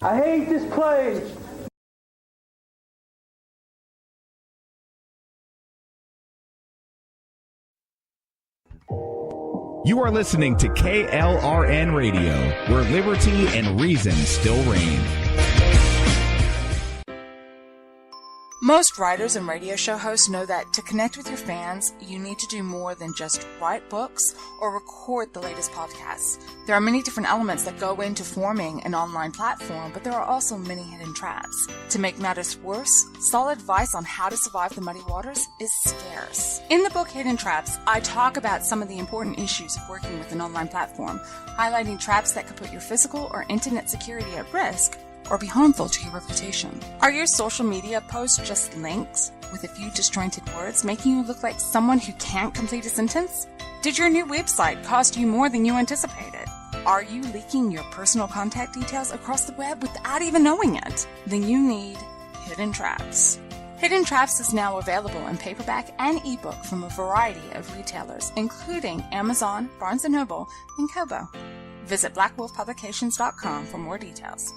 I hate this place. You are listening to KLRN Radio, where liberty and reason still reign. Most writers and radio show hosts know that to connect with your fans, you need to do more than just write books or record the latest podcasts. There are many different elements that go into forming an online platform, but there are also many hidden traps. To make matters worse, solid advice on how to survive the muddy waters is scarce. In the book Hidden Traps, I talk about some of the important issues of working with an online platform, highlighting traps that could put your physical or internet security at risk or be harmful to your reputation. Are your social media posts just links with a few disjointed words, making you look like someone who can't complete a sentence? Did your new website cost you more than you anticipated? Are you leaking your personal contact details across the web without even knowing it? Then you need Hidden Traps. Hidden Traps is now available in paperback and ebook from a variety of retailers, including Amazon, Barnes & Noble, and Kobo. Visit blackwolfpublications.com for more details.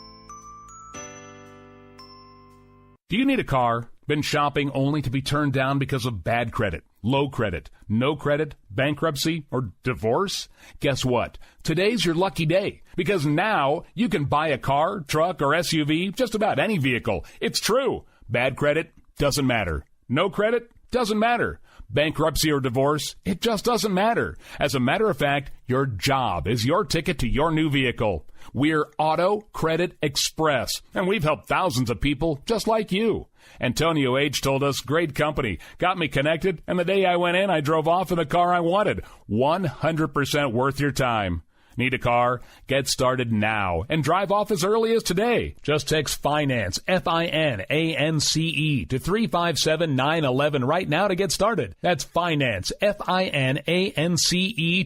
Do you need a car? Been shopping only to be turned down because of bad credit, low credit, no credit, bankruptcy, or divorce? Guess what? Today's your lucky day, because now you can buy a car, truck, or SUV, just about any vehicle. It's true. Bad credit doesn't matter. No credit doesn't matter. Bankruptcy or divorce, it just doesn't matter. As a matter of fact, your job is your ticket to your new vehicle. We're Auto Credit Express, and we've helped thousands of people just like you. Antonio H. told us, great company, got me connected, and the day I went in, I drove off in the car I wanted. 100% worth your time. Need a car? Get started now and drive off as early as today. Just text FINANCE, FINANCE, to 357-911 right now to get started. That's FINANCE, FINANCE,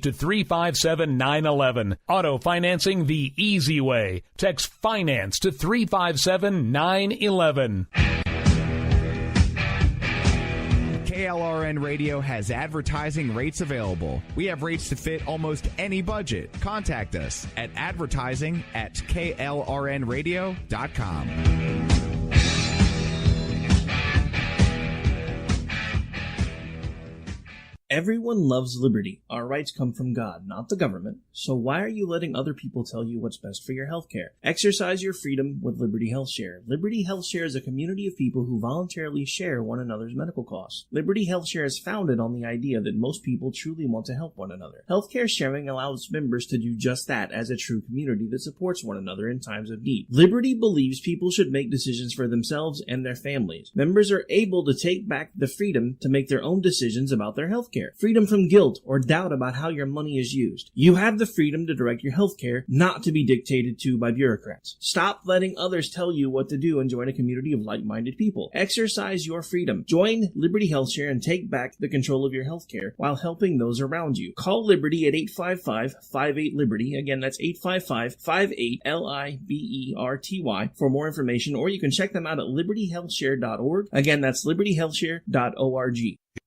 to 357-911. Auto financing the easy way. Text FINANCE to 357-911. KLRN Radio has advertising rates available. We have rates to fit almost any budget. Contact us at advertising@klrnradio.com. Everyone loves liberty. Our rights come from God, not the government. So why are you letting other people tell you what's best for your health care? Exercise your freedom with Liberty Health Share. Liberty Health Share is a community of people who voluntarily share one another's medical costs. Liberty Health Share is founded on the idea that most people truly want to help one another. Healthcare sharing allows members to do just that as a true community that supports one another in times of need. Liberty believes people should make decisions for themselves and their families. Members are able to take back the freedom to make their own decisions about their health care. Freedom from guilt or doubt about how your money is used. You have the freedom to direct your health care, not to be dictated to by bureaucrats. Stop letting others tell you what to do and join a community of like-minded people. Exercise your freedom. Join Liberty Health Share and take back the control of your health care while helping those around you. Call Liberty at 855-58-LIBERTY. Again, that's 855-58-LIBERTY for more information, or you can check them out at libertyhealthshare.org. Again, that's libertyhealthshare.org.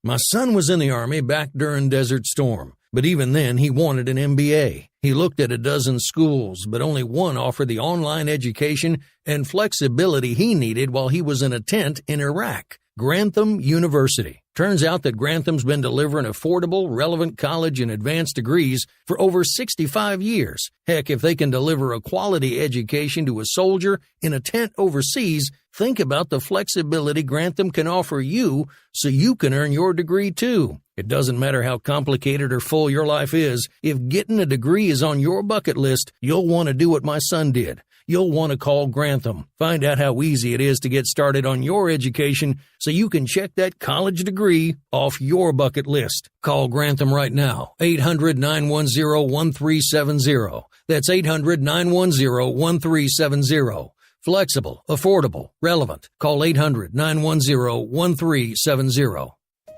My son was in the Army back during Desert Storm, but even then he wanted an MBA. He looked at a dozen schools, but only one offered the online education and flexibility he needed while he was in a tent in Iraq. Grantham University. Turns out that Grantham's been delivering affordable, relevant college and advanced degrees for over 65 years. Heck, if they can deliver a quality education to a soldier in a tent overseas, think about the flexibility Grantham can offer you so you can earn your degree too. It doesn't matter how complicated or full your life is. If getting a degree is on your bucket list, you'll want to do what my son did. You'll want to call Grantham. Find out how easy it is to get started on your education so you can check that college degree off your bucket list. Call Grantham right now. 800-910-1370. That's 800-910-1370. Flexible, affordable, relevant. Call 800-910-1370.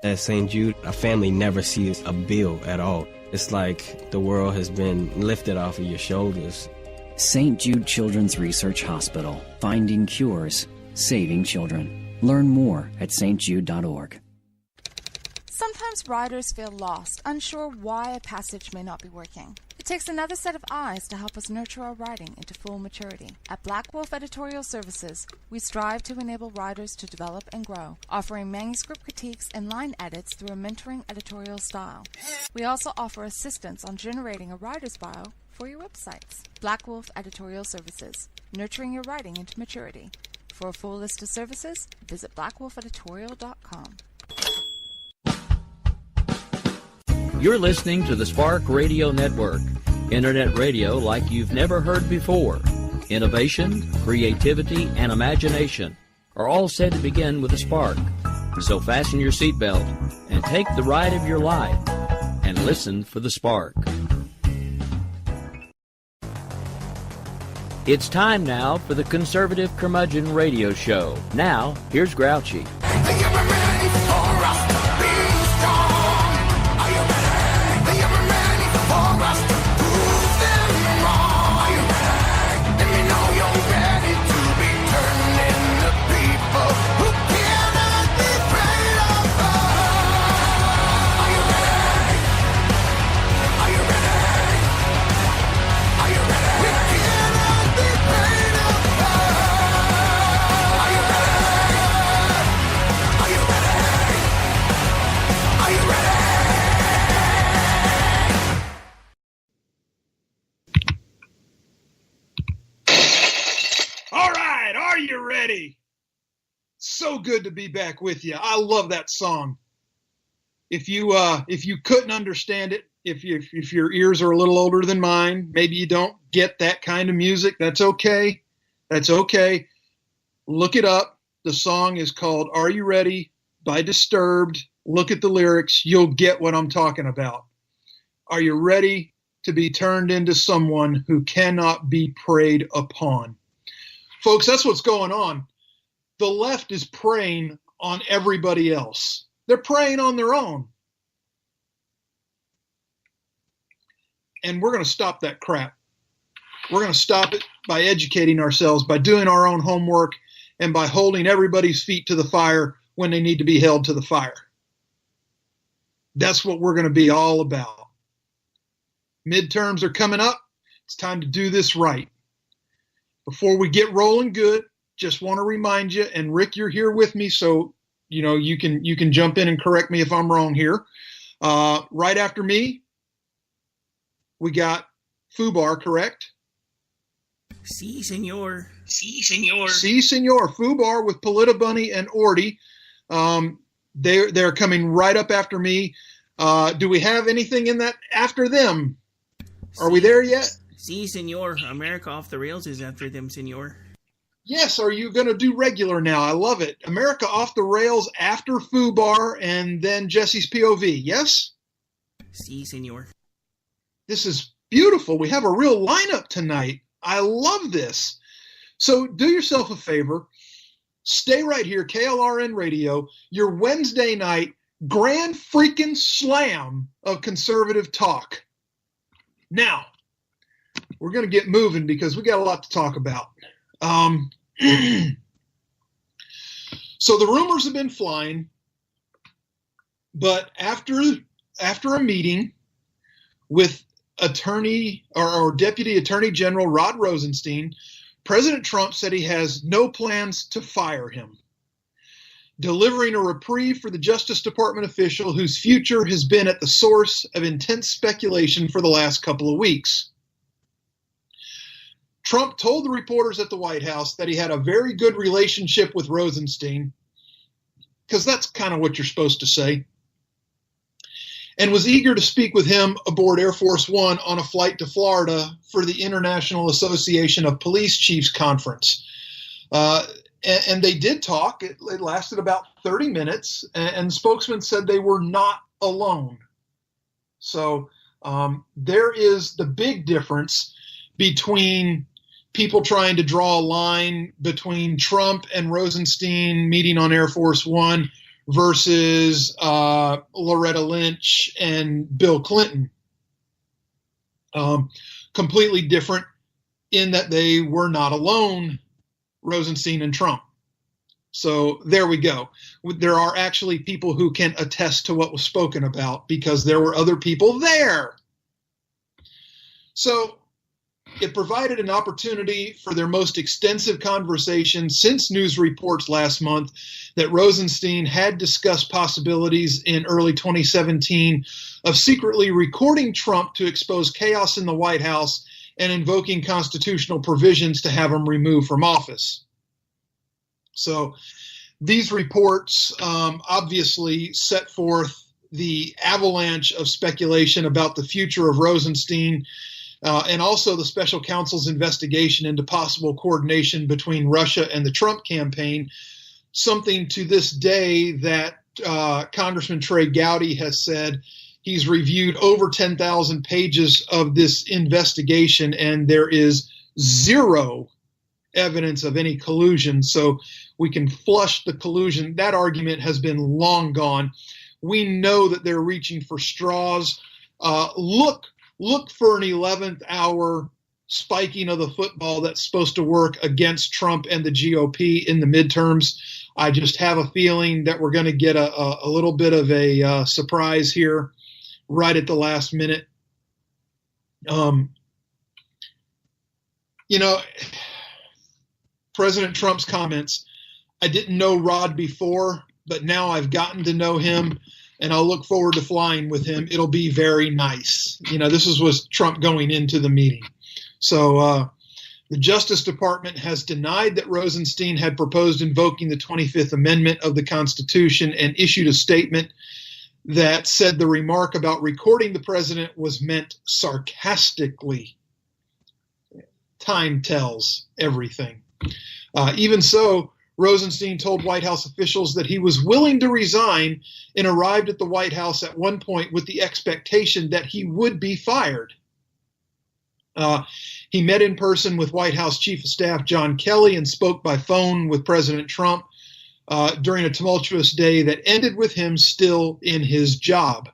At St. Jude, a family never sees a bill at all. It's like the world has been lifted off of your shoulders. St. Jude Children's Research Hospital. Finding cures, saving children. Learn more at stjude.org. Sometimes writers feel lost, unsure why a passage may not be working. It's takes another set of eyes to help us nurture our writing into full maturity. At Black Wolf Editorial Services, we strive to enable writers to develop and grow, offering manuscript critiques and line edits through a mentoring editorial style. We also offer assistance on generating a writer's bio for your websites. Black Wolf Editorial Services, nurturing your writing into maturity. For a full list of services, visit blackwolfeditorial.com. You're listening to the Spark Radio Network, internet radio like you've never heard before. Innovation, creativity, and imagination are all said to begin with a spark. So fasten your seatbelt and take the ride of your life and listen for the spark. It's time now for the Conservative Curmudgeon Radio Show. Now, here's Grouchy. So good to be back with you. I love that song. If you couldn't understand it, if your ears are a little older than mine, maybe you don't get that kind of music, that's okay. That's okay. Look it up. The song is called Are You Ready by Disturbed. Look at the lyrics. You'll get what I'm talking about. Are you ready to be turned into someone who cannot be preyed upon? Folks, that's what's going on. The left is preying on everybody else. They're preying on their own. And we're going to stop that crap. We're going to stop it by educating ourselves, by doing our own homework, and by holding everybody's feet to the fire when they need to be held to the fire. That's what we're going to be all about. Midterms are coming up. It's time to do this right. Before we get rolling good, just want to remind you, and Rick, you're here with me, so you can jump in and correct me if I'm wrong here. Right after me, we got Fubar, correct? Si, senor. Si, senor. Si, senor. Fubar with Polita Bunny and Orty. They're coming right up after me. Do we have anything in that after them? Are we there yet? Si, senor. America Off the Rails is after them, senor. Yes, are you going to do regular now? I love it. America Off the Rails after Fubar and then Jesse's POV, yes? Si, senor. This is beautiful. We have a real lineup tonight. I love this. So do yourself a favor. Stay right here, KLRN Radio, your Wednesday night grand freaking slam of conservative talk. Now, we're going to get moving because we got a lot to talk about. So the rumors have been flying, but after a meeting with Attorney or Deputy Attorney General Rod Rosenstein, President Trump said he has no plans to fire him, delivering a reprieve for the Justice Department official whose future has been at the source of intense speculation for the last couple of weeks. Trump told the reporters at the White House that he had a very good relationship with Rosenstein, because that's kind of what you're supposed to say, and was eager to speak with him aboard Air Force One on a flight to Florida for the International Association of Police Chiefs Conference. And they did talk. It lasted about 30 minutes, and the spokesman said they were not alone. So there is the big difference between people trying to draw a line between Trump and Rosenstein meeting on Air Force One versus Loretta Lynch and Bill Clinton. Completely different in that they were not alone, Rosenstein and Trump. So there we go. There are actually people who can attest to what was spoken about because there were other people there. So it provided an opportunity for their most extensive conversation since news reports last month that Rosenstein had discussed possibilities in early 2017 of secretly recording Trump to expose chaos in the White House and invoking constitutional provisions to have him removed from office. So these reports obviously set forth the avalanche of speculation about the future of Rosenstein, and also the special counsel's investigation into possible coordination between Russia and the Trump campaign, something to this day that Congressman Trey Gowdy has said he's reviewed over 10,000 pages of this investigation, and there is zero evidence of any collusion. So we can flush the collusion. That argument has been long gone. We know that they're reaching for straws. Look for an 11th hour spiking of the football that's supposed to work against Trump and the GOP in the midterms. I just have a feeling that we're going to get a little bit of a surprise here right at the last minute. President Trump's comments, I didn't know Rod before, but now I've gotten to know him, and I'll look forward to flying with him. It'll be very nice. This was Trump going into the meeting. So the Justice Department has denied that Rosenstein had proposed invoking the 25th Amendment of the Constitution and issued a statement that said the remark about recording the president was meant sarcastically. Time tells everything. Even so, Rosenstein told White House officials that he was willing to resign and arrived at the White House at one point with the expectation that he would be fired. He met in person with White House Chief of Staff John Kelly and spoke by phone with President Trump during a tumultuous day that ended with him still in his job.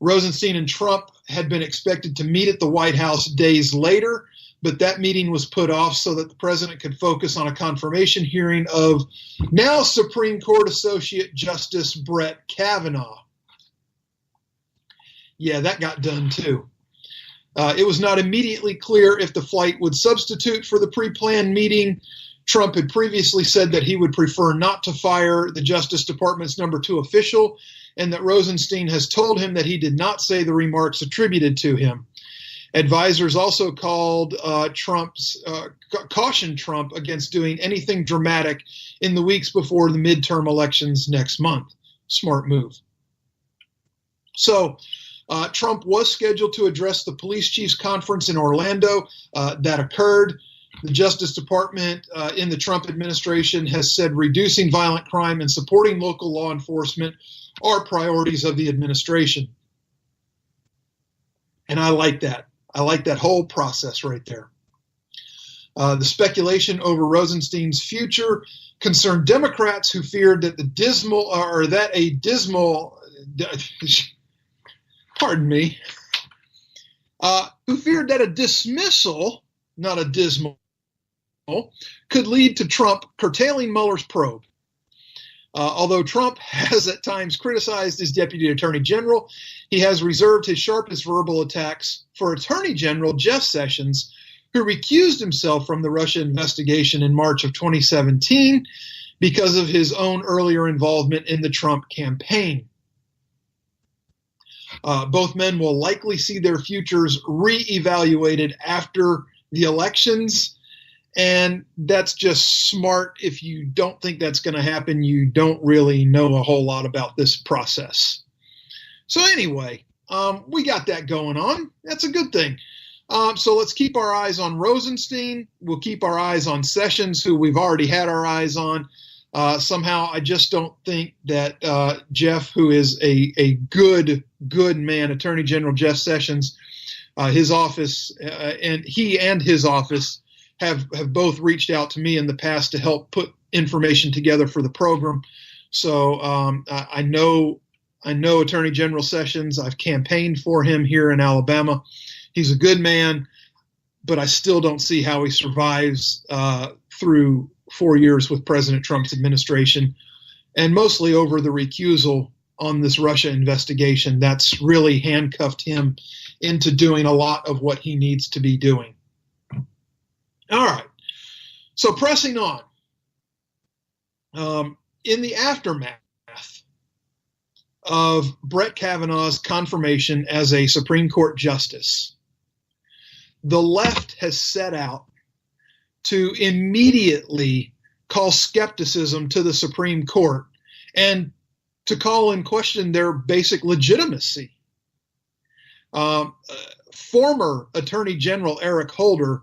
Rosenstein and Trump had been expected to meet at the White House days later, but that meeting was put off so that the president could focus on a confirmation hearing of now Supreme Court Associate Justice Brett Kavanaugh. Yeah, that got done too. It was not immediately clear if the flight would substitute for the pre-planned meeting. Trump had previously said that he would prefer not to fire the Justice Department's number 2 official, and that Rosenstein has told him that he did not say the remarks attributed to him. Advisors also called cautioned Trump against doing anything dramatic in the weeks before the midterm elections next month. Smart move. So Trump was scheduled to address the police chiefs conference in Orlando. That occurred. The Justice Department in the Trump administration has said reducing violent crime and supporting local law enforcement are priorities of the administration. And I like that. I like that whole process right there. The speculation over Rosenstein's future concerned Democrats who feared that who feared that a dismissal, not a dismal, could lead to Trump curtailing Mueller's probe. Although Trump has at times criticized his deputy attorney general, he has reserved his sharpest verbal attacks for Attorney General Jeff Sessions, who recused himself from the Russia investigation in March of 2017 because of his own earlier involvement in the Trump campaign. Both men will likely see their futures re-evaluated after the elections. And that's just smart. If you don't think that's going to happen, you don't really know a whole lot about this process. So anyway, we got that going on. That's a good thing. So let's keep our eyes on Rosenstein. We'll keep our eyes on Sessions, who we've already had our eyes on. Somehow I just don't think that Jeff, who is a good man, Attorney General Jeff Sessions, his office, and he and his office have both reached out to me in the past to help put information together for the program. So I know Attorney General Sessions. I've campaigned for him here in Alabama. He's a good man, but I still don't see how he survives through 4 years with President Trump's administration, and mostly over the recusal on this Russia investigation that's really handcuffed him into doing a lot of what he needs to be doing. All right. So pressing on. In the aftermath of Brett Kavanaugh's confirmation as a Supreme Court justice, the left has set out to immediately call skepticism to the Supreme Court and to call in question their basic legitimacy. Former Attorney General Eric Holder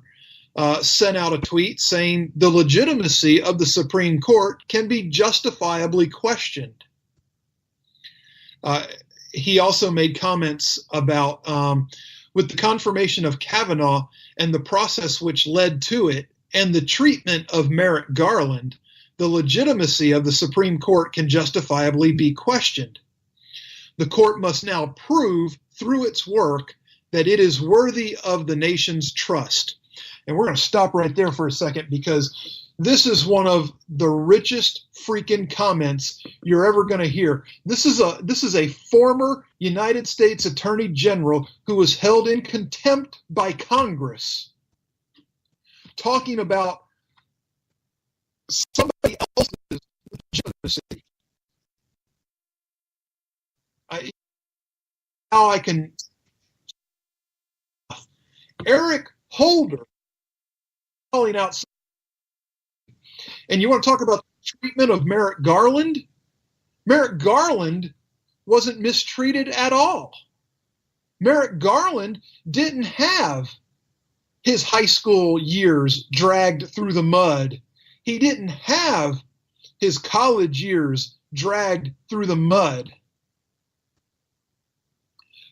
sent out a tweet saying the legitimacy of the Supreme Court can be justifiably questioned. He also made comments about with the confirmation of Kavanaugh and the process which led to it and the treatment of Merrick Garland, the legitimacy of the Supreme Court can justifiably be questioned. The court must now prove through its work that it is worthy of the nation's trust. And we're going to stop right there for a second, because this is one of the richest freaking comments you're ever going to hear. This is a former United States Attorney General who was held in contempt by Congress, talking about somebody else's legitimacy. Eric Holder calling out. And you want to talk about the treatment of Merrick Garland? Merrick Garland wasn't mistreated at all. Merrick Garland didn't have his high school years dragged through the mud. He didn't have his college years dragged through the mud.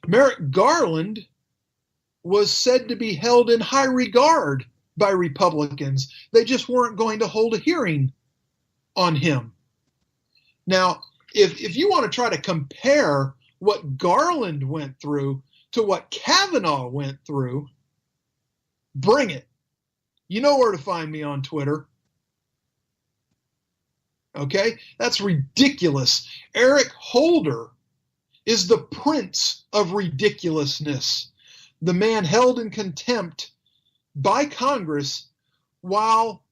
Merrick Garland was said to be held in high regard by Republicans. They just weren't going to hold a hearing on him. Now, if you want to try to compare what Garland went through to what Kavanaugh went through, bring it. You know where to find me on Twitter. Okay? That's ridiculous. Eric Holder is the prince of ridiculousness. The man held in contempt by Congress while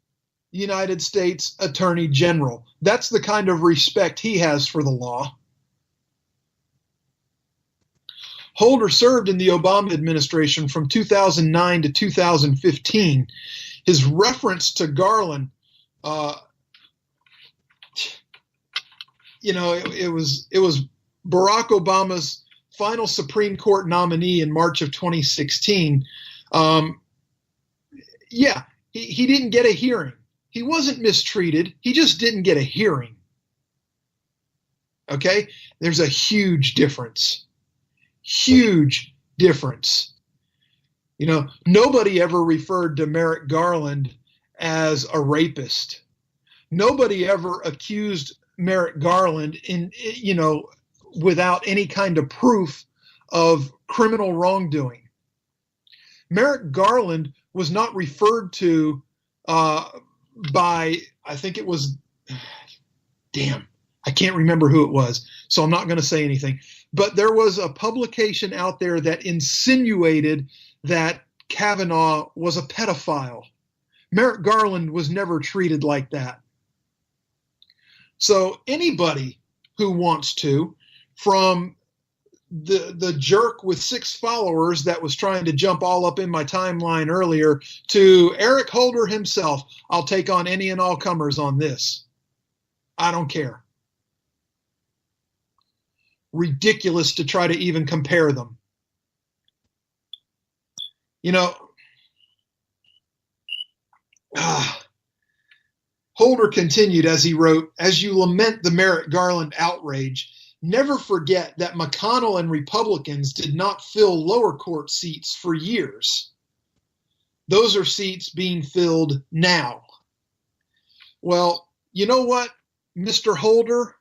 United States Attorney General. That's the kind of respect he has for the law. Holder served in the Obama administration from 2009 to 2015. His reference to Garland, it was Barack Obama's final Supreme Court nominee in March of 2016. He didn't get a hearing. He wasn't mistreated. He just didn't get a hearing. Okay? There's a huge difference. Huge difference. Nobody ever referred to Merrick Garland as a rapist. Nobody ever accused Merrick Garland without any kind of proof of criminal wrongdoing. Merrick Garland was not referred to by, I think it was, I can't remember who it was, so I'm not going to say anything. But there was a publication out there that insinuated that Kavanaugh was a pedophile. Merrick Garland was never treated like that. So anybody who wants to, from the jerk with 6 followers that was trying to jump all up in my timeline earlier, to Eric Holder himself, I'll take on any and all comers on this. I don't care. Ridiculous to try to even compare them. Holder continued as he wrote, "As you lament the Merrick Garland outrage, never forget that McConnell and Republicans did not fill lower court seats for years. Those are seats being filled now." Well, you know what, Mr. Holder?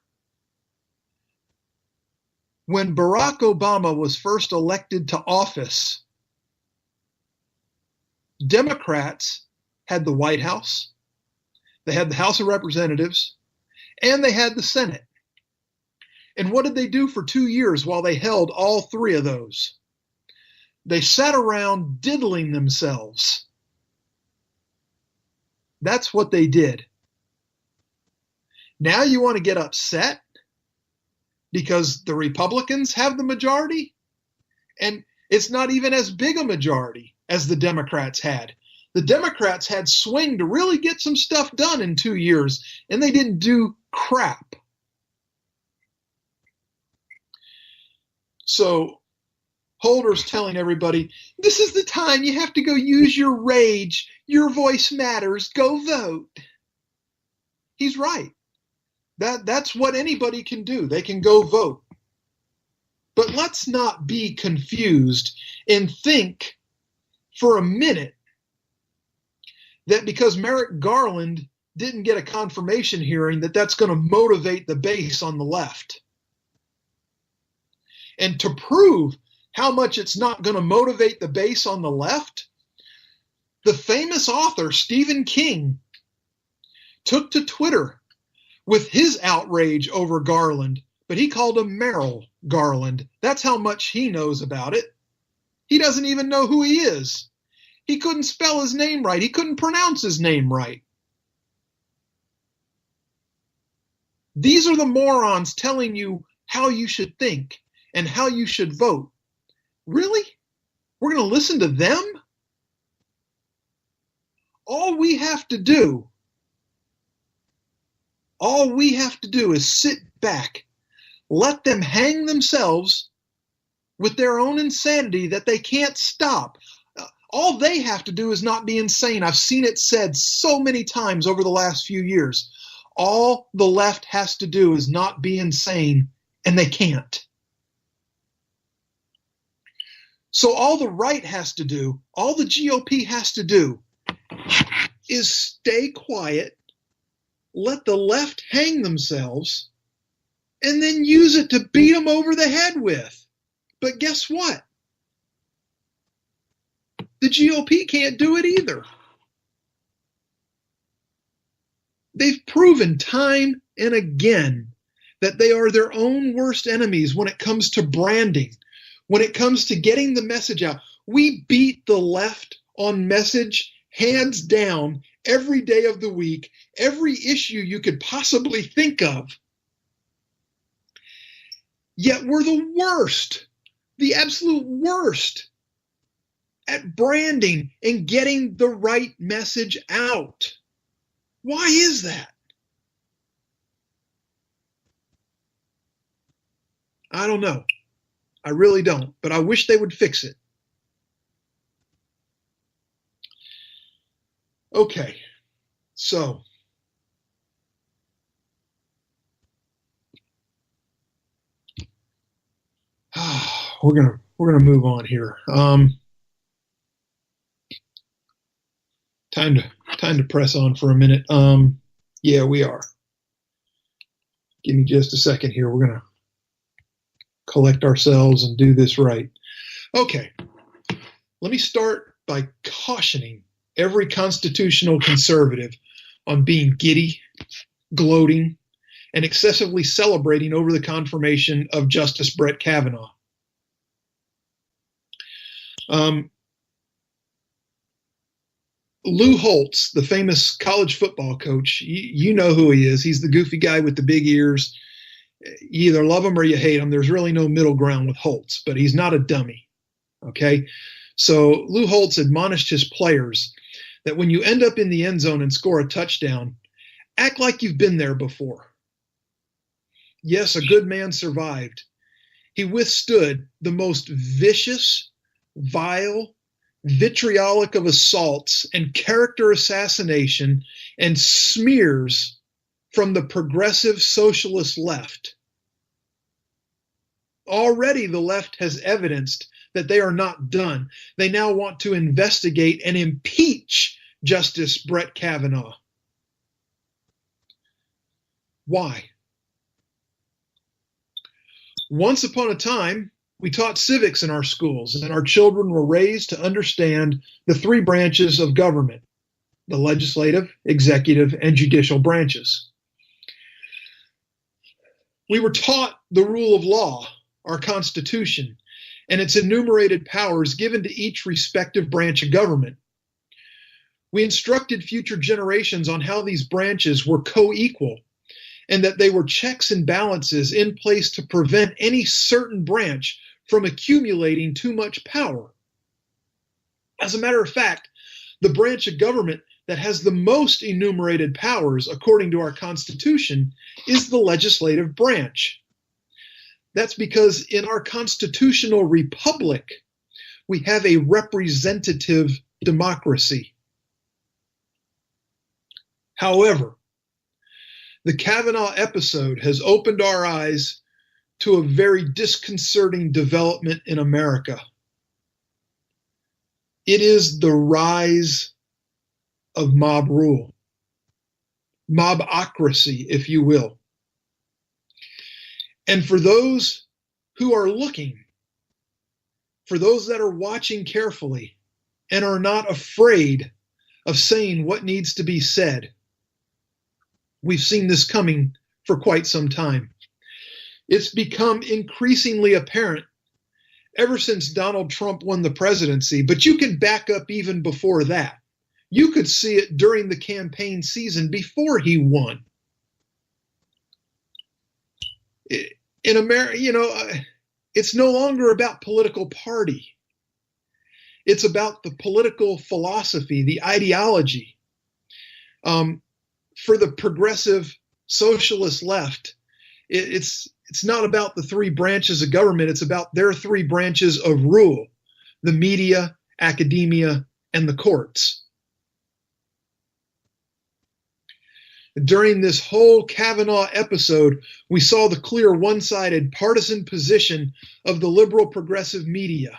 When Barack Obama was first elected to office, Democrats had the White House, they had the House of Representatives, and they had the Senate. And what did they do for 2 years while they held all three of those? They sat around diddling themselves. That's what they did. Now you want to get upset because the Republicans have the majority? And it's not even as big a majority as the Democrats had. The Democrats had swing to really get some stuff done in 2 years, and they didn't do crap. So Holder's telling everybody, this is the time you have to go use your rage. Your voice matters. Go vote. He's right. That's what anybody can do. They can go vote. But let's not be confused and think for a minute that because Merrick Garland didn't get a confirmation hearing that's going to motivate the base on the left. And to prove how much it's not going to motivate the base on the left, the famous author Stephen King took to Twitter with his outrage over Garland, but he called him Merrill Garland. That's how much he knows about it. He doesn't even know who he is. He couldn't spell his name right. He couldn't pronounce his name right. These are the morons telling you how you should think and how you should vote. Really? We're going to listen to them? All we have to do is sit back, let them hang themselves with their own insanity that they can't stop. All they have to do is not be insane. I've seen it said so many times over the last few years. All the left has to do is not be insane, and they can't. So all the right has to do, all the GOP has to do, is stay quiet, let the left hang themselves, and then use it to beat them over the head with. But guess what? The GOP can't do it either. They've proven time and again that they are their own worst enemies when it comes to branding, when it comes to getting the message out. We beat the left on message hands down every day of the week, every issue you could possibly think of. Yet we're the worst, the absolute worst at branding and getting the right message out. Why is that? I don't know. I really don't, but I wish they would fix it. Okay, so we're gonna move on here. Time to press on for a minute. Yeah, we are. Give me just a second here. We're gonna collect ourselves and do this right. Okay, let me start by cautioning every constitutional conservative on being giddy, gloating, and excessively celebrating over the confirmation of Justice Brett Kavanaugh. Lou Holtz, the famous college football coach, you know who he is. He's the goofy guy with the big ears. You either love him or you hate him. There's really no middle ground with Holtz, but he's not a dummy. Okay? So Lou Holtz admonished his players that when you end up in the end zone and score a touchdown, act like you've been there before. Yes, a good man survived. He withstood the most vicious, vile, vitriolic of assaults and character assassination and smears from the progressive socialist left. Already the left has evidenced that they are not done. They now want to investigate and impeach Justice Brett Kavanaugh. Why? Once upon a time, we taught civics in our schools, and our children were raised to understand the three branches of government: the legislative, executive, and judicial branches. We were taught the rule of law, our Constitution, and its enumerated powers given to each respective branch of government. We instructed future generations on how these branches were co-equal and that they were checks and balances in place to prevent any certain branch from accumulating too much power. As a matter of fact, the branch of government that has the most enumerated powers, according to our Constitution, is the legislative branch. That's because in our constitutional republic, we have a representative democracy. However, the Kavanaugh episode has opened our eyes to a very disconcerting development in America. It is the rise of mob rule, mobocracy, if you will. And for those who are looking, for those that are watching carefully and are not afraid of saying what needs to be said, we've seen this coming for quite some time. It's become increasingly apparent ever since Donald Trump won the presidency, but you can back up even before that. You could see it during the campaign season before he won. In America, it's no longer about political party. It's about the political philosophy, the ideology. For the progressive socialist left, it's not about the three branches of government. It's about their three branches of rule: the media, academia, and the courts. During this whole Kavanaugh episode, we saw the clear one-sided partisan position of the liberal progressive media.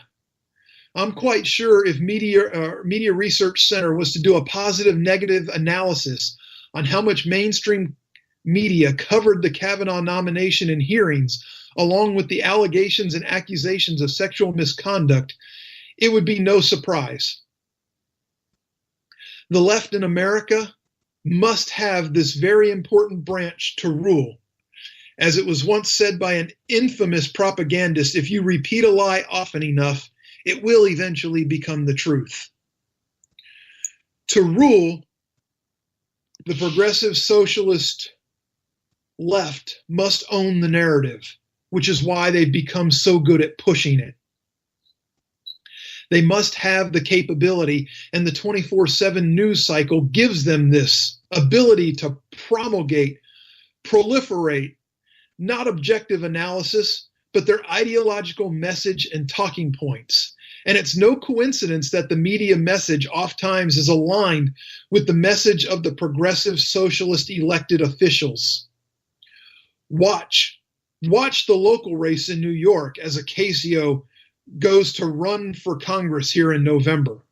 I'm quite sure if Media Research Center was to do a positive-negative analysis on how much mainstream media covered the Kavanaugh nomination and hearings, along with the allegations and accusations of sexual misconduct, it would be no surprise. The left in America must have this very important branch to rule. As it was once said by an infamous propagandist, if you repeat a lie often enough, it will eventually become the truth. To rule, the progressive socialist left must own the narrative, which is why they've become so good at pushing it. They must have the capability, and the 24/7 news cycle gives them this ability to promulgate, proliferate, not objective analysis, but their ideological message and talking points. And it's no coincidence that the media message oftentimes is aligned with the message of the progressive socialist elected officials. Watch the local race in New York as Ocasio goes to run for Congress here in November.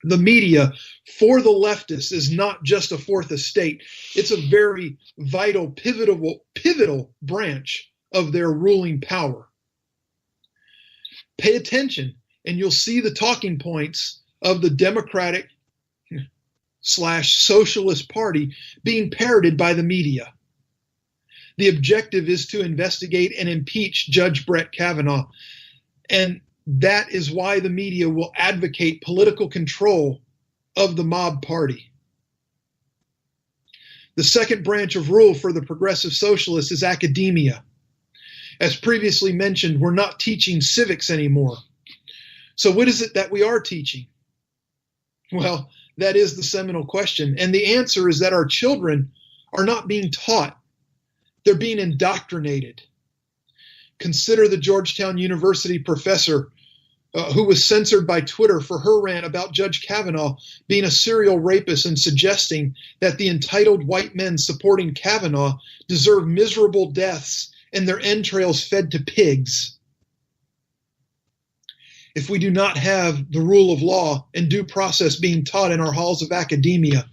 The media for the leftists is not just a fourth estate. It's a very vital, pivotal branch of their ruling power. Pay attention, and you'll see the talking points of the Democratic/Socialist Party being parroted by the media. The objective is to investigate and impeach Judge Brett Kavanaugh, and that is why the media will advocate political control of the mob party. The second branch of rule for the progressive socialists is academia. As previously mentioned, we're not teaching civics anymore. So what is it that we are teaching? Well, that is the seminal question. And the answer is that our children are not being taught. They're being indoctrinated. Consider the Georgetown University professor who was censored by Twitter for her rant about Judge Kavanaugh being a serial rapist and suggesting that the entitled white men supporting Kavanaugh deserve miserable deaths and their entrails fed to pigs. If we do not have the rule of law and due process being taught in our halls of academia,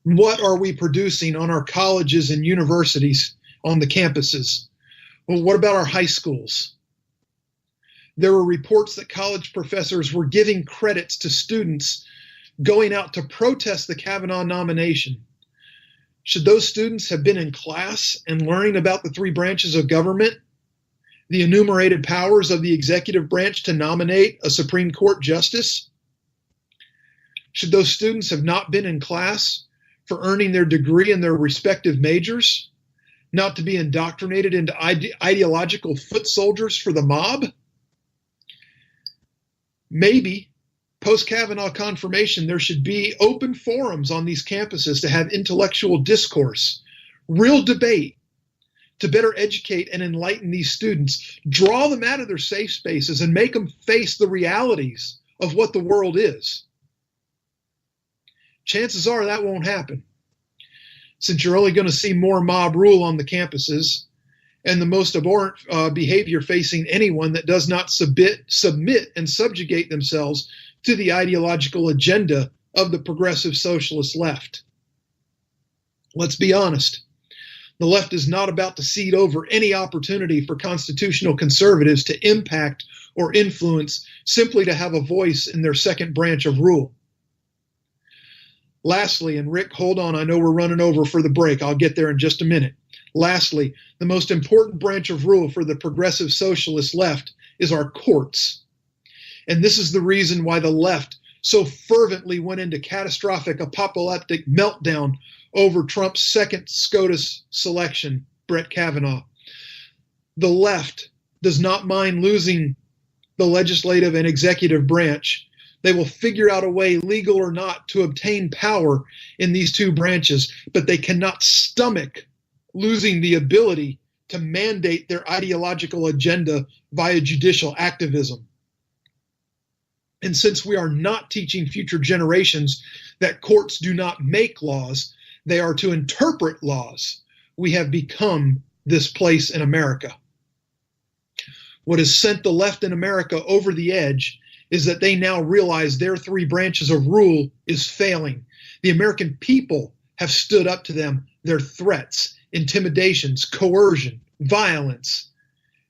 what are we producing on our colleges and universities, on the campuses? Well, what about our high schools? There were reports that college professors were giving credits to students going out to protest the Kavanaugh nomination. Should those students have been in class and learning about the three branches of government, the enumerated powers of the executive branch to nominate a Supreme Court justice? Should those students have not been in class for earning their degree in their respective majors, not to be indoctrinated into ideological foot soldiers for the mob? Maybe, post-Kavanaugh confirmation, there should be open forums on these campuses to have intellectual discourse, real debate, to better educate and enlighten these students, draw them out of their safe spaces and make them face the realities of what the world is. Chances are that won't happen, since you're only going to see more mob rule on the campuses and the most abhorrent behavior facing anyone that does not submit and subjugate themselves to the ideological agenda of the progressive socialist left. Let's be honest. The left is not about to cede over any opportunity for constitutional conservatives to impact or influence simply to have a voice in their second branch of rule. Lastly, and Rick, hold on, I know we're running over for the break. I'll get there in just a minute. Lastly, the most important branch of rule for the progressive socialist left is our courts. And this is the reason why the left so fervently went into catastrophic apocalyptic meltdown over Trump's second SCOTUS selection, Brett Kavanaugh. The left does not mind losing the legislative and executive branch. They will figure out a way, legal or not, to obtain power in these two branches, but they cannot stomach losing the ability to mandate their ideological agenda via judicial activism. And since we are not teaching future generations that courts do not make laws, they are to interpret laws, we have become this place in America. What has sent the left in America over the edge is that they now realize their three branches of rule is failing. The American people have stood up to them, their threats, intimidations, coercion, violence.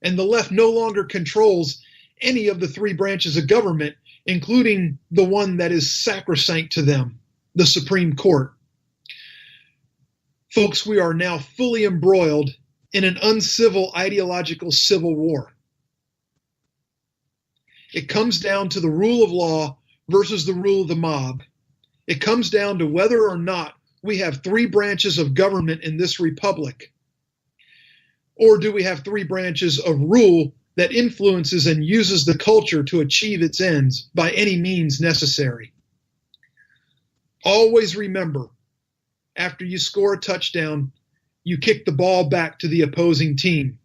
And the left no longer controls any of the three branches of government, including the one that is sacrosanct to them, the Supreme Court. Folks, we are now fully embroiled in an uncivil ideological civil war. It comes down to the rule of law versus the rule of the mob. It comes down to whether or not we have three branches of government in this republic, or do we have three branches of rule that influences and uses the culture to achieve its ends by any means necessary. Always remember, after you score a touchdown, you kick the ball back to the opposing team.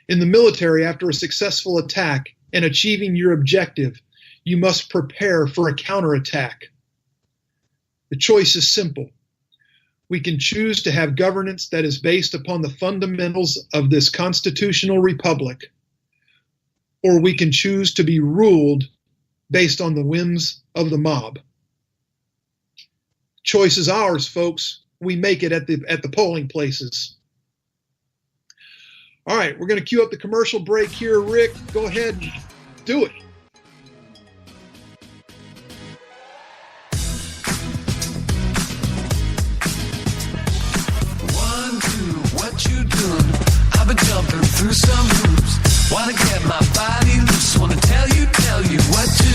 In the military, after a successful attack and achieving your objective, you must prepare for a counterattack. The choice is simple. We can choose to have governance that is based upon the fundamentals of this constitutional republic, or we can choose to be ruled based on the whims of the mob. Choice is ours, folks. We make it at the polling places. All right, we're going to cue up the commercial break here. Rick, go ahead and do it. I've been jumping through some hoops. Wanna get my body loose. Wanna tell you what to do.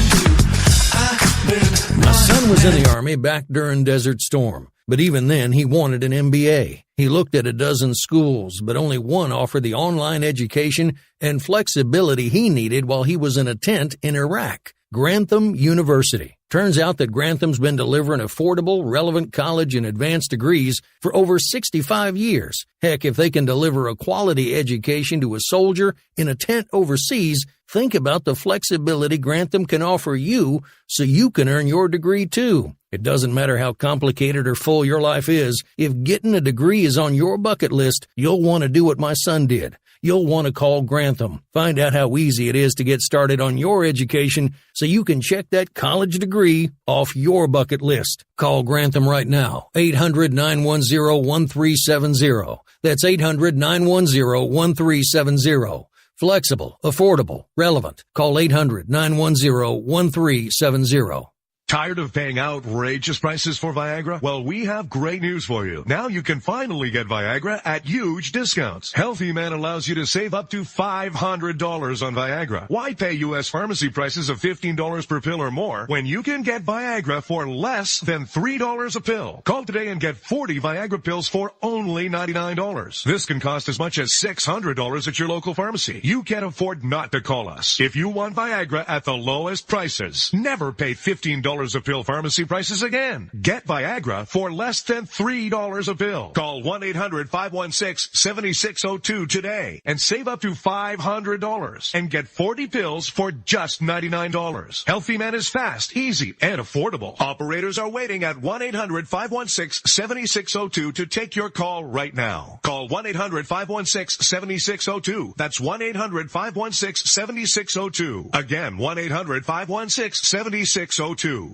My son was in the Army back during Desert Storm, but even then he wanted an MBA. He looked at a dozen schools, but only one offered the online education and flexibility he needed while he was in a tent in Iraq. Grantham University. Turns out that Grantham's been delivering affordable, relevant college and advanced degrees for over 65 years. Heck, if they can deliver a quality education to a soldier in a tent overseas, think about the flexibility Grantham can offer you so you can earn your degree too. It doesn't matter how complicated or full your life is. If getting a degree is on your bucket list, you'll want to do what my son did. You'll want to call Grantham. Find out how easy it is to get started on your education so you can check that college degree off your bucket list. Call Grantham right now. 800-910-1370. That's 800-910-1370. Flexible, affordable, relevant. Call 800-910-1370. Tired of paying outrageous prices for Viagra? Well, we have great news for you. Now you can finally get Viagra at huge discounts. Healthy Man allows you to save up to $500 on Viagra. Why pay U.S. pharmacy prices of $15 per pill or more when you can get Viagra for less than $3 a pill? Call today and get 40 Viagra pills for only $99. This can cost as much as $600 at your local pharmacy. You can't afford not to call us. If you want Viagra at the lowest prices, never pay $15 a pill pharmacy prices again. Get Viagra for less than $3 a pill. Call 1-800-516-7602 today and save up to $500 and get 40 pills for just $99. Healthy Man is fast, easy, and affordable. Operators are waiting at 1-800-516-7602 to take your call right now. Call 1-800-516-7602. That's 1-800-516-7602. Again, 1-800-516-7602.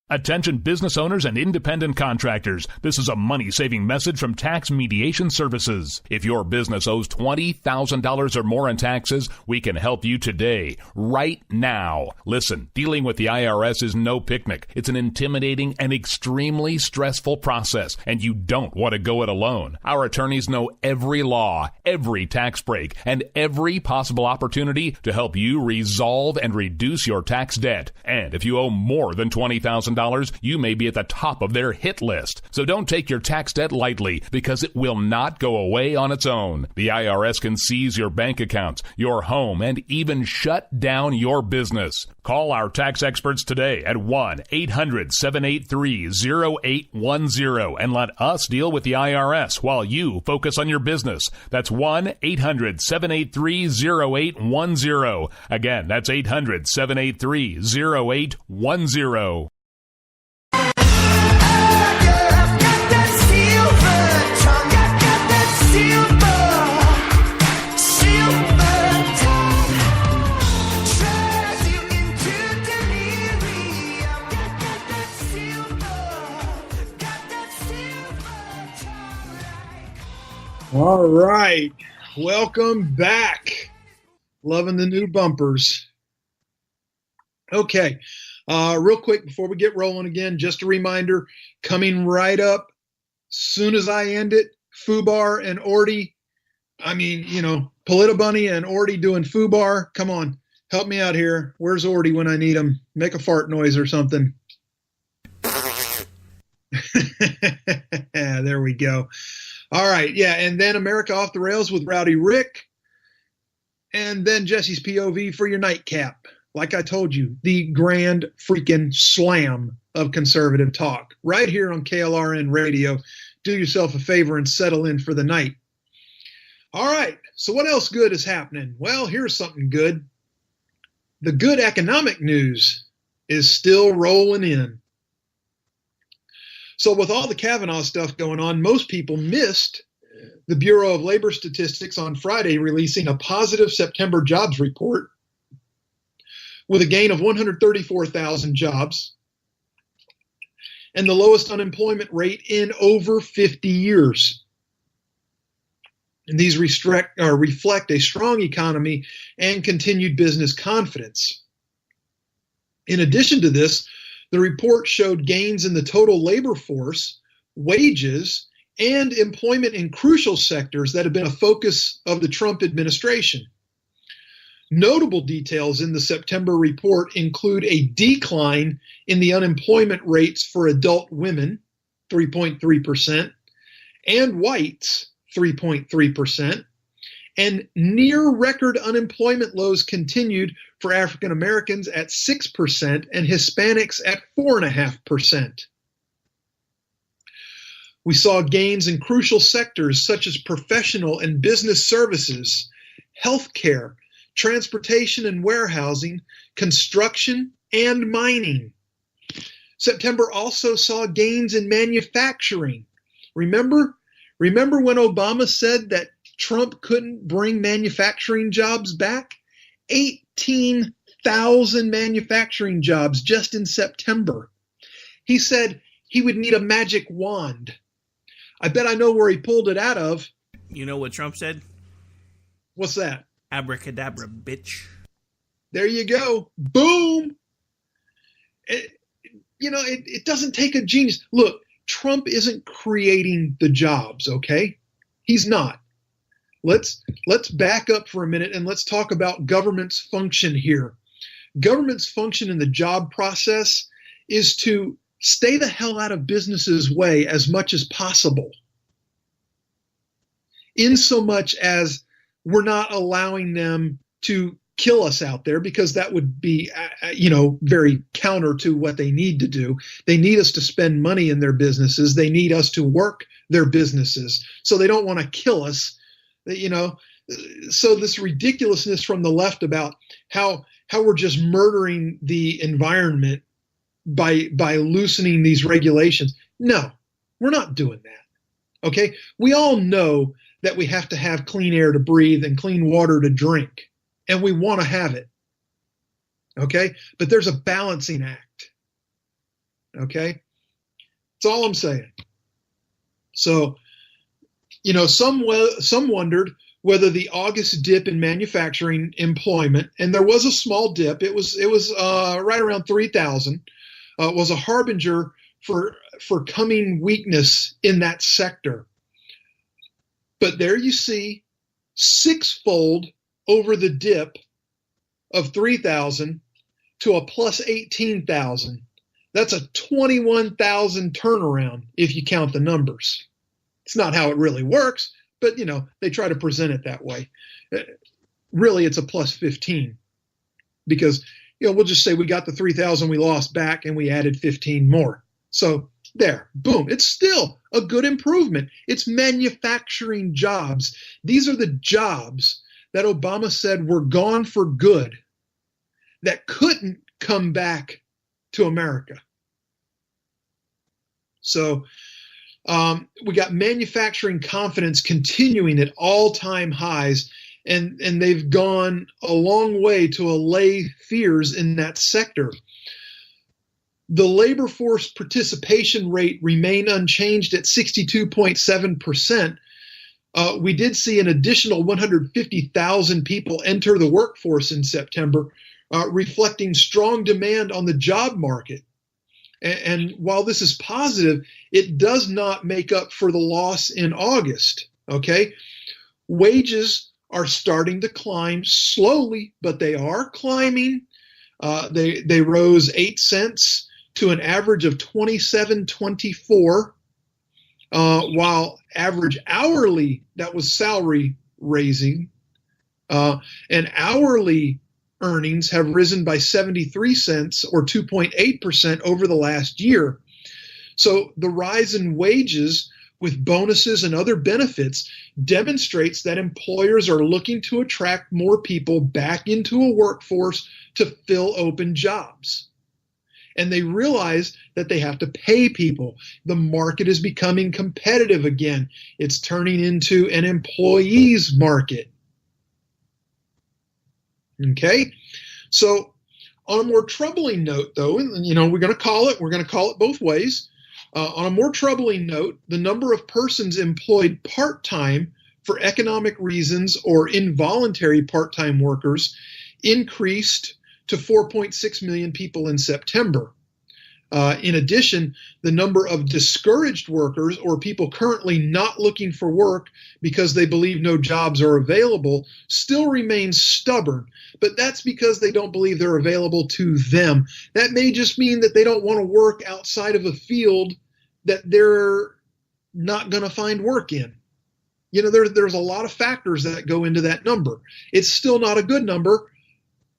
Attention business owners and independent contractors. This is a money-saving message from Tax Mediation Services. If your business owes $20,000 or more in taxes, we can help you today, right now. Listen, dealing with the IRS is no picnic. It's an intimidating and extremely stressful process, and you don't want to go it alone. Our attorneys know every law, every tax break, and every possible opportunity to help you resolve and reduce your tax debt. And if you owe more than $20,000, you may be at the top of their hit list. So don't take your tax debt lightly, because it will not go away on its own. The IRS can seize your bank accounts, your home, and even shut down your business. Call our tax experts today at 1-800-783-0810 and let us deal with the IRS while you focus on your business. That's 1-800-783-0810. Again, that's 800-783-0810. All right. Welcome back. Loving the new bumpers. Okay. Real quick before we get rolling again, just a reminder, coming right up, soon as I end it, Fubar and Orty, Politibunny and Orty doing Fubar. Come on, help me out here. Where's Orty when I need him? Make a fart noise or something. There we go. All right, yeah, and then America Off the Rails with Rowdy Rick, and then Jesse's POV for your nightcap. Like I told you, the grand freaking slam of conservative talk right here on KLRN Radio. Do yourself a favor and settle in for the night. All right, so what else good is happening? Well, here's something good. The good economic news is still rolling in. So with all the Kavanaugh stuff going on, most people missed the Bureau of Labor Statistics on Friday releasing a positive September jobs report with a gain of 134,000 jobs and the lowest unemployment rate in over 50 years. And these reflect a strong economy and continued business confidence. In addition to this, the report showed gains in the total labor force, wages, and employment in crucial sectors that have been a focus of the Trump administration. Notable details in the September report include a decline in the unemployment rates for adult women, 3.3%, and whites, 3.3%, and near record unemployment lows continued for African Americans at 6% and Hispanics at 4.5%. We saw gains in crucial sectors such as professional and business services, healthcare, transportation and warehousing, construction, and mining. September also saw gains in manufacturing. Remember when Obama said that Trump couldn't bring manufacturing jobs back? 18,000 manufacturing jobs just in September. He said he would need a magic wand. I bet I know where he pulled it out of. You know what Trump said? What's that? Abracadabra, bitch. There you go. Boom. it doesn't take a genius. Look, Trump isn't creating the jobs, okay? He's not. Let's back up for a minute and let's talk about government's function here. Government's function in the job process is to stay the hell out of businesses' way as much as possible, in so much as we're not allowing them to kill us out there, because that would be, very counter to what they need to do. They need us to spend money in their businesses. They need us to work their businesses. So they don't want to kill us, So this ridiculousness from the left about how we're just murdering the environment by loosening these regulations. No, we're not doing that. Okay? We all know that we have to have clean air to breathe and clean water to drink. And we want to have it, okay? But there's a balancing act, okay? That's all I'm saying. So, some wondered whether the August dip in manufacturing employment, and there was a small dip, it was right around 3,000, was a harbinger for coming weakness in that sector. But there you see, sixfold over the dip of 3,000 to a plus 18,000. That's a 21,000 turnaround if you count the numbers. It's not how it really works, but they try to present it that way. Really, it's a plus 15 because we'll just say we got the 3,000 we lost back and we added 15 more. So there, boom. It's still a good improvement. It's manufacturing jobs. These are the jobs that Obama said were gone for good, that couldn't come back to America. So we got manufacturing confidence continuing at all-time highs, and they've gone a long way to allay fears in that sector. The labor force participation rate remained unchanged at 62.7%. We did see an additional 150,000 people enter the workforce in September, reflecting strong demand on the job market. And while this is positive, it does not make up for the loss in August. Okay, wages are starting to climb slowly, but they are climbing. They rose 8 cents to an average of $27.24. While average hourly, that was salary raising, and hourly earnings have risen by 73 cents or 2.8% over the last year. So the rise in wages with bonuses and other benefits demonstrates that employers are looking to attract more people back into a workforce to fill open jobs. And they realize that they have to pay people. The market is becoming competitive again. It's turning into an employees market. Okay? So on a more troubling note, though, and we're going to call it both ways. On a more troubling note, the number of persons employed part-time for economic reasons or involuntary part-time workers increased to 4.6 million people in September. In addition, the number of discouraged workers or people currently not looking for work because they believe no jobs are available still remains stubborn, but that's because they don't believe they're available to them. That may just mean that they don't want to work outside of a field that they're not going to find work in. There's a lot of factors that go into that number. It's still not a good number.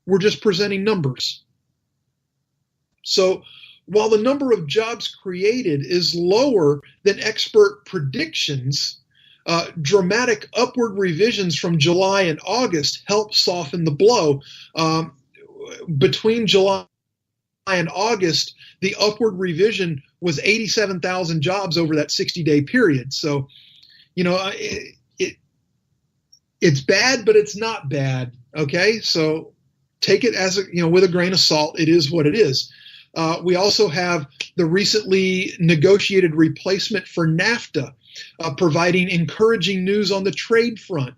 We're just presenting numbers. So while the number of jobs created is lower than expert predictions, dramatic upward revisions from July and August help soften the blow. Between July and August, the upward revision was 87,000 jobs over that 60-day period. So, it's bad, but it's not bad. Okay, so take it as with a grain of salt. It is what it is. We also have the recently negotiated replacement for NAFTA, providing encouraging news on the trade front.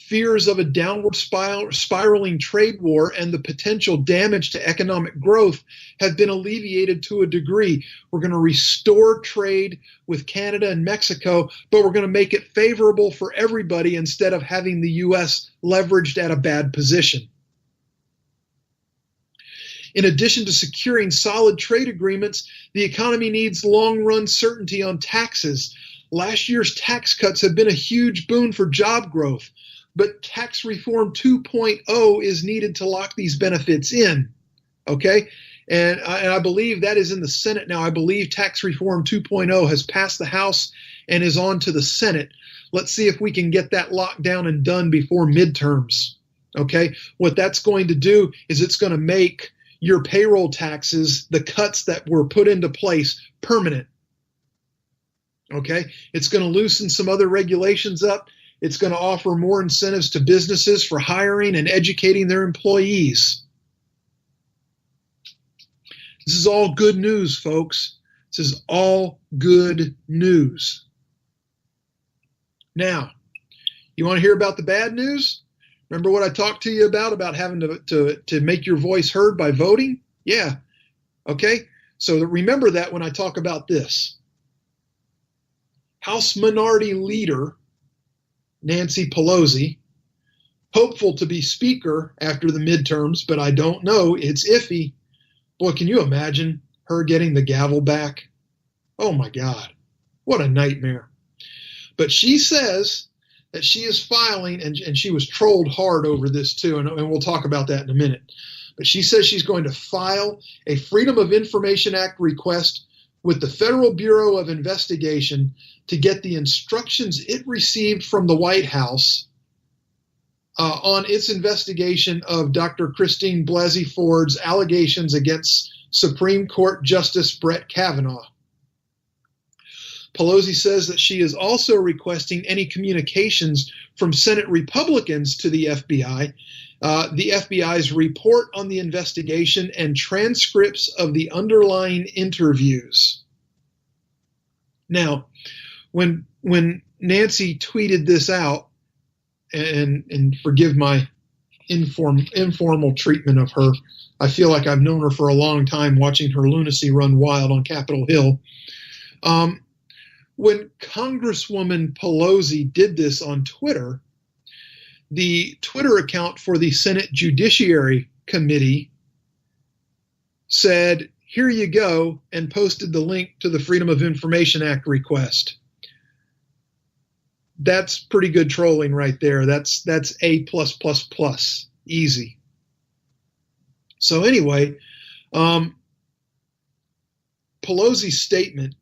fears of a downward spiraling trade war and the potential damage to economic growth have been alleviated to a degree. We're going to restore trade with Canada and Mexico, but we're going to make it favorable for everybody instead of having the U.S. leveraged at a bad position. In addition to securing solid trade agreements, the economy needs long-run certainty on taxes. Last year's tax cuts have been a huge boon for job growth, but Tax Reform 2.0 is needed to lock these benefits in, okay? And I believe that is in the Senate now. I believe Tax Reform 2.0 has passed the House and is on to the Senate. Let's see if we can get that locked down and done before midterms, okay? What that's going to do is it's going to make your payroll taxes, the cuts that were put into place, permanent. Okay? It's going to loosen some other regulations up. It's going to offer more incentives to businesses for hiring and educating their employees. This is all good news, folks. This is all good news. Now, you want to hear about the bad news? Remember what I talked to you about having to make your voice heard by voting? Yeah. Okay. So remember that when I talk about this. House Minority Leader Nancy Pelosi, hopeful to be Speaker after the midterms, but I don't know. It's iffy. Boy, can you imagine her getting the gavel back? Oh my God. What a nightmare. But she says that she is filing, and she was trolled hard over this too, and we'll talk about that in a minute. But she says she's going to file a Freedom of Information Act request with the Federal Bureau of Investigation to get the instructions it received from the White House on its investigation of Dr. Christine Blasey Ford's allegations against Supreme Court Justice Brett Kavanaugh. Pelosi says that she is also requesting any communications from Senate Republicans to the FBI, the FBI's report on the investigation, and transcripts of the underlying interviews. Now, when Nancy tweeted this out, and forgive my informal treatment of her, I feel like I've known her for a long time, watching her lunacy run wild on Capitol Hill. When Congresswoman Pelosi did this on Twitter, the Twitter account for the Senate Judiciary Committee said, "Here you go," and posted the link to the Freedom of Information Act request. That's pretty good trolling right there. That's A+++, easy. So anyway, Pelosi's statement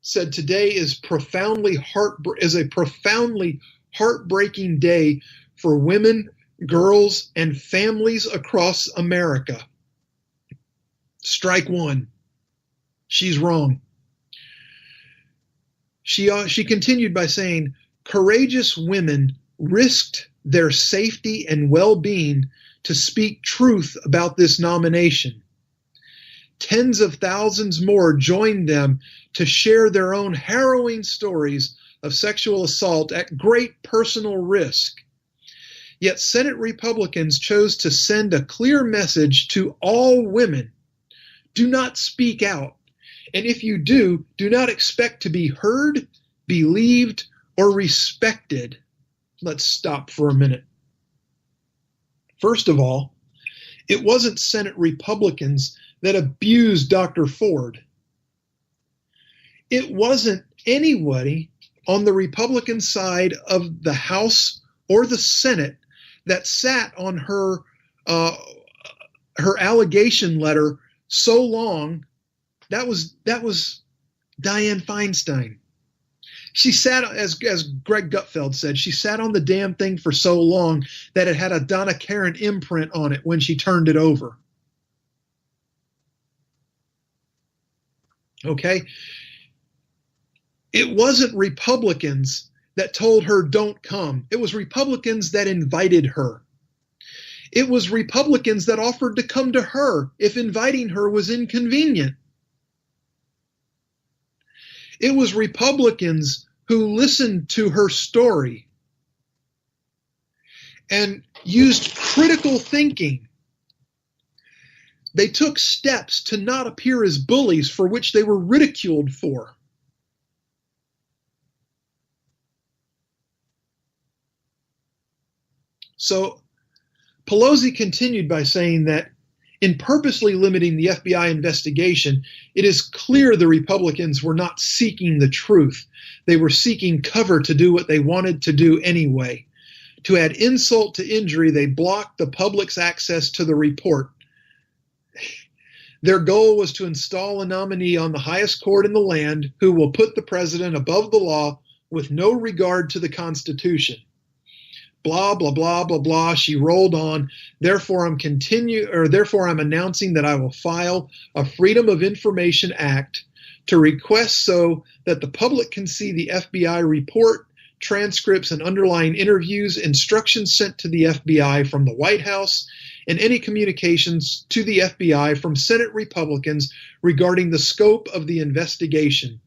said today is a profoundly heartbreaking day for women, girls, and families across America. Strike one. She's wrong. She continued by saying, courageous women risked their safety and well-being to speak truth about this nomination. Tens of thousands more joined them to share their own harrowing stories of sexual assault at great personal risk. Yet Senate Republicans chose to send a clear message to all women. Do not speak out. And if you do not expect to be heard, believed, or respected. Let's stop for a minute. First of all, it wasn't Senate Republicans that abused Dr. Ford. It wasn't anybody on the Republican side of the House or the Senate that sat on her allegation letter so long. That was Dianne Feinstein. She sat, as Greg Gutfeld said, she sat on the damn thing for so long that it had a Donna Karan imprint on it when she turned it over. Okay? It wasn't Republicans that told her don't come. It was Republicans that invited her. It was Republicans that offered to come to her if inviting her was inconvenient. It was Republicans who listened to her story and used critical thinking. They took steps to not appear as bullies, for which they were ridiculed for. So Pelosi continued by saying that in purposely limiting the FBI investigation, it is clear the Republicans were not seeking the truth. They were seeking cover to do what they wanted to do anyway. To add insult to injury, they blocked the public's access to the report. Their goal was to install a nominee on the highest court in the land who will put the president above the law with no regard to the Constitution. Blah, blah, blah, blah, blah. She rolled on. Therefore, I'm announcing that I will file a Freedom of Information Act to request so that the public can see the FBI report, transcripts, and underlying interviews, instructions sent to the FBI from the White House, and any communications to the FBI from Senate Republicans regarding the scope of the investigation.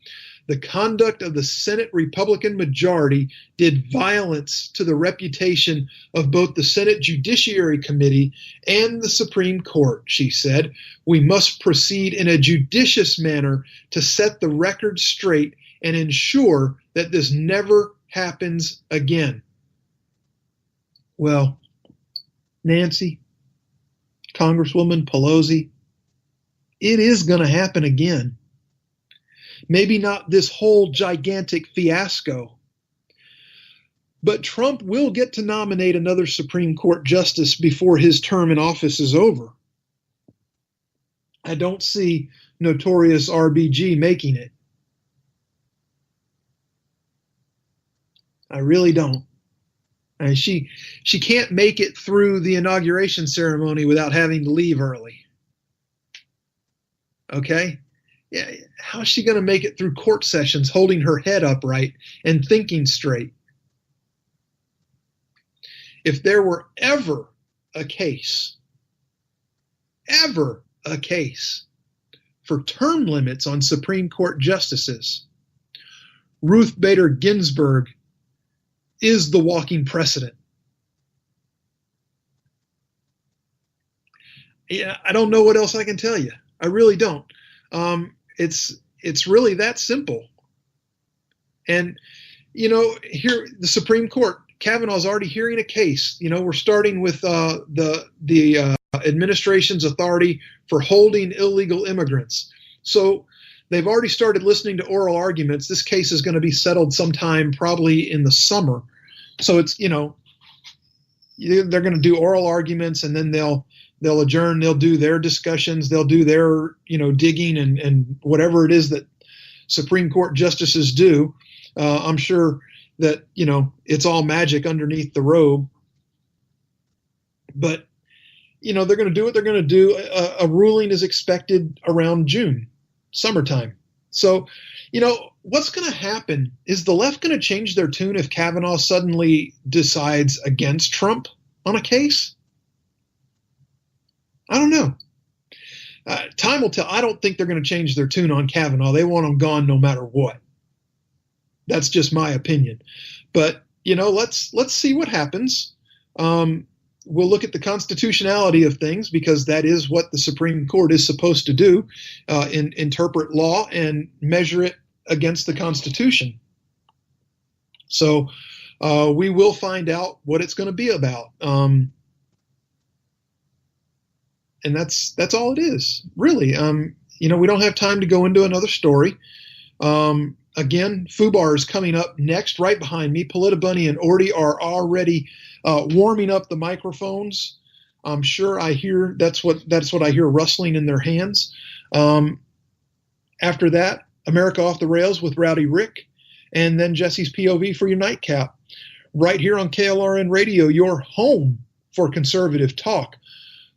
The conduct of the Senate Republican majority did violence to the reputation of both the Senate Judiciary Committee and the Supreme Court, she said. We must proceed in a judicious manner to set the record straight and ensure that this never happens again. Well, Nancy, Congresswoman Pelosi, it is going to happen again. Maybe not this whole gigantic fiasco, but Trump will get to nominate another Supreme Court justice before his term in office is over. I don't see notorious RBG making it. I really don't. And she can't make it through the inauguration ceremony without having to leave early. Okay? Yeah, how is she going to make it through court sessions holding her head upright and thinking straight? If there were ever a case for term limits on Supreme Court justices, Ruth Bader Ginsburg is the walking precedent. Yeah, I don't know what else I can tell you. I really don't. It's really that simple. And, here, the Supreme Court, Kavanaugh's already hearing a case. We're starting with the administration's authority for holding illegal immigrants. So they've already started listening to oral arguments. This case is going to be settled sometime probably in the summer. So it's, they're going to do oral arguments, and then they'll adjourn, they'll do their discussions, they'll do their, digging and whatever it is that Supreme Court justices do. I'm sure that, it's all magic underneath the robe. But, they're going to do what they're going to do. A ruling is expected around June, summertime. So, what's going to happen? Is the left going to change their tune if Kavanaugh suddenly decides against Trump on a case? I don't know. Time will tell. I don't think they're going to change their tune on Kavanaugh. They want him gone no matter what. That's just my opinion. But, let's see what happens. We'll look at the constitutionality of things, because that is what the Supreme Court is supposed to do, interpret law and measure it against the Constitution. So we will find out what it's going to be about. And that's all it is, really. We don't have time to go into another story. Again, FUBAR is coming up next, right behind me. Politibunny and Orty are already warming up the microphones. I'm sure I hear that's what I hear rustling in their hands. After that, America Off the Rails with Rowdy Rick, and then Jesse's POV for your nightcap. Right here on KLRN Radio, your home for conservative talk.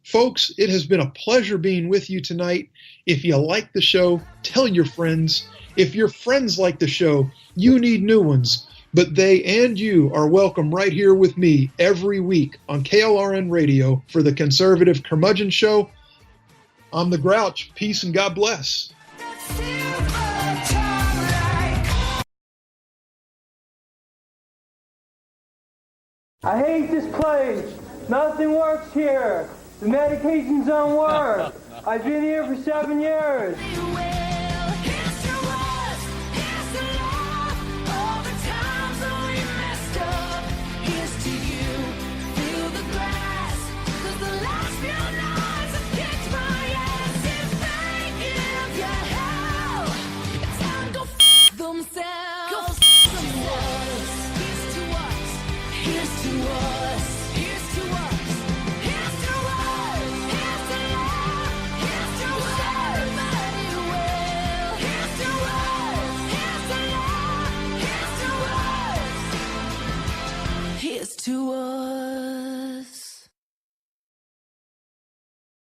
Folks, it has been a pleasure being with you tonight. If you like the show, tell your friends. If your friends like the show, you need new ones. But they and you are welcome right here with me every week on KLRN Radio for the Conservative Curmudgeon Show. I'm the Grouch. Peace and God bless. I hate this place. Nothing works here. The medications don't work. I've been here for 7 years. To